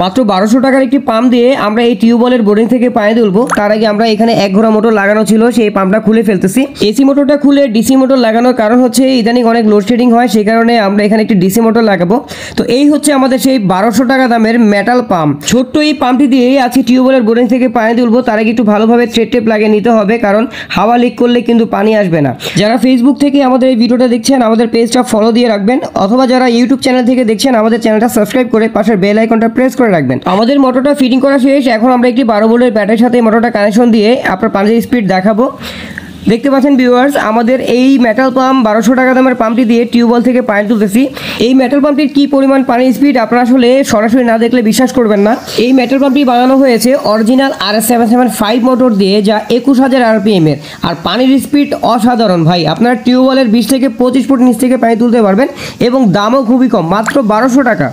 মাত্র 1200 টাকার একটি পাম্প দিয়ে আমরা এই টিউবওয়েলের বোরিং থেকে পানি তুলবো। তার আগে আমরা এখানে এক ঘোড়া মোটর লাগানো ছিল, সেই পাম্পটা খুলে ফেলতেছি। এসি মোটরটা খুলে ডিসি মোটর লাগানোর কারণ হচ্ছে ইদানিং অনেক লোডশেডিং হয়, সেই কারণে আমরা এখানে একটি ডিসি মোটর লাগাবো। তো এই হচ্ছে আমাদের সেই 1200 টাকা দামের মেটাল পাম্প। ছোট্ট এই পাম্পটি দিয়ে আজকে টিউবওয়েলের বোরিং থেকে পানি তুলবো। তার আগে একটু ভালোভাবে থ্রেড টেপ লাগিয়ে নিতে হবে, কারণ হাওয়া লিক করলে কিন্তু পানি আসবে না। যারা ফেসবুক থেকে আমাদের এই ভিডিওটা দেখছেন আমাদের পেজটা ফলো দিয়ে রাখবেন, অথবা যারা ইউটিউব চ্যানেল থেকে দেখছেন আমাদের চ্যানেলটা সাবস্ক্রাইব করে পাশের বেল আইকনটা প্রেস করে রাখবেন। আমাদের মোটরটা ফিটিং করা শেষ। এখন আমরা একটি 12 ভোল্টের ব্যাটারির সাথে মোটরটা কানেকশন দিয়ে আপনার পানির স্পিড দেখাবো। দেখতে পাচ্ছেন ভিউয়ার্স, আমাদের এই মেটাল পাম্প 1200 টাকা দামের পাম্পটি দিয়ে টিউবওয়েল থেকে পানি তুলতেছি। এই মেটাল পাম্পটির কি পরিমাণ পানির স্পিড আপনারা আসলে সরাসরি না দেখলে বিশ্বাস করবেন না। এই মেটাল পাম্পটি বানানো হয়েছে অরিজিনাল RS775 মোটর দিয়ে, যা 21000 RPM এর। আর পানির স্পিড অসাধারণ ভাই। আপনারা টিউবওয়েলের 20 থেকে 25 ফুট নিচ থেকে পানি তুলতে পারবেন এবং দামও খুবই কম, মাত্র 1200 টাকা।